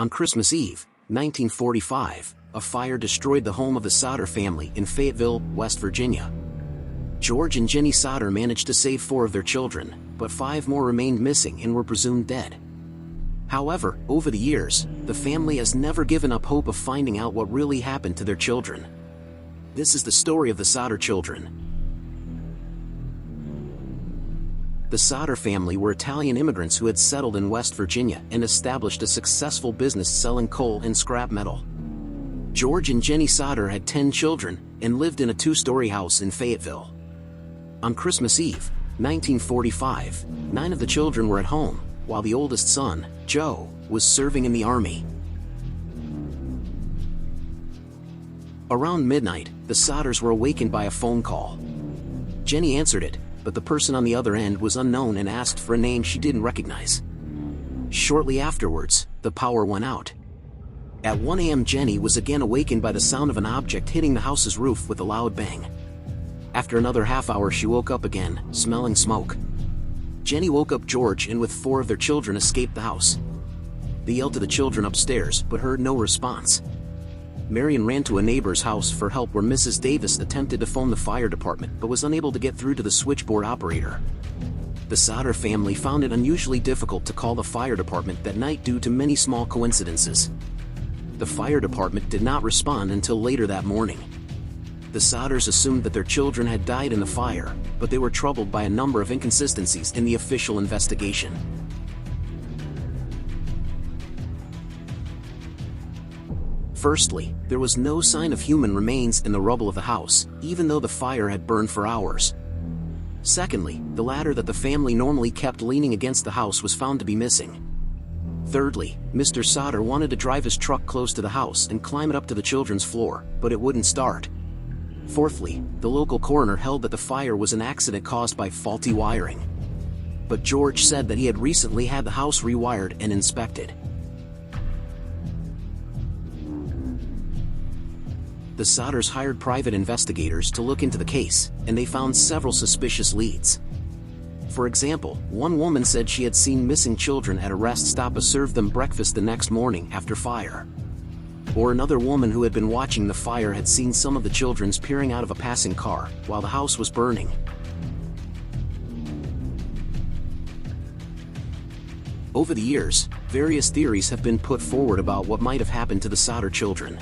On Christmas Eve, 1945, a fire destroyed the home of the Sodder family in Fayetteville, West Virginia. George and Jenny Sodder managed to save 4 of their children, but 5 more remained missing and were presumed dead. However, over the years, the family has never given up hope of finding out what really happened to their children. This is the story of the Sodder children. The Sodder family were Italian immigrants who had settled in West Virginia and established a successful business selling coal and scrap metal. George and Jenny Sodder had 10 children and lived in a 2-story house in Fayetteville. On Christmas Eve, 1945, 9 of the children were at home, while the oldest son, Joe, was serving in the Army. Around midnight, the Sodders were awakened by a phone call. Jenny answered it, but the person on the other end was unknown and asked for a name she didn't recognize. Shortly afterwards, the power went out. At 1 a.m. Jenny was again awakened by the sound of an object hitting the house's roof with a loud bang. After another half hour she woke up again, smelling smoke. Jenny woke up George and with 4 of their children escaped the house. They yelled to the children upstairs but heard no response. Marion ran to a neighbor's house for help where Mrs. Davis attempted to phone the fire department but was unable to get through to the switchboard operator. The Sodder family found it unusually difficult to call the fire department that night due to many small coincidences. The fire department did not respond until later that morning. The Sodders assumed that their children had died in the fire, but they were troubled by a number of inconsistencies in the official investigation. Firstly, there was no sign of human remains in the rubble of the house, even though the fire had burned for hours. Secondly, the ladder that the family normally kept leaning against the house was found to be missing. Thirdly, Mr. Sodder wanted to drive his truck close to the house and climb it up to the children's floor, but it wouldn't start. Fourthly, the local coroner held that the fire was an accident caused by faulty wiring. But George said that he had recently had the house rewired and inspected. The Sodders hired private investigators to look into the case, and they found several suspicious leads. For example, one woman said she had seen missing children at a rest stop serve them breakfast the next morning after fire. Or another woman who had been watching the fire had seen some of the children peering out of a passing car while the house was burning. Over the years, various theories have been put forward about what might have happened to the Sodder children.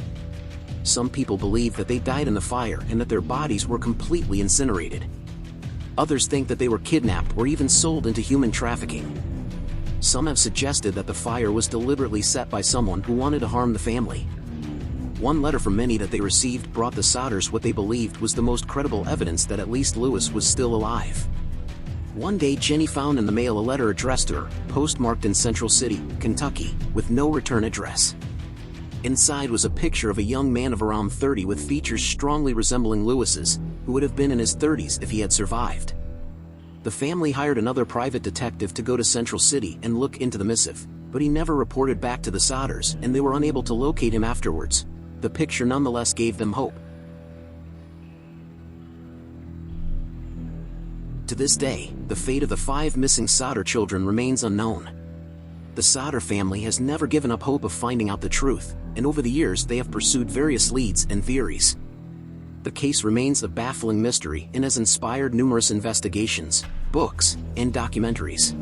Some people believe that they died in the fire and that their bodies were completely incinerated. Others think that they were kidnapped or even sold into human trafficking. Some have suggested that the fire was deliberately set by someone who wanted to harm the family. One letter from many that they received brought the Sodders what they believed was the most credible evidence that at least Lewis was still alive. One day Jenny found in the mail a letter addressed to her, postmarked in Central City, Kentucky, with no return address. Inside was a picture of a young man of around 30 with features strongly resembling Lewis's, who would have been in his 30s if he had survived. The family hired another private detective to go to Central City and look into the missive, but he never reported back to the Sodders and they were unable to locate him afterwards. The picture nonetheless gave them hope. To this day, the fate of the 5 missing Sodder children remains unknown. The Sodder family has never given up hope of finding out the truth, and over the years they have pursued various leads and theories. The case remains a baffling mystery and has inspired numerous investigations, books, and documentaries.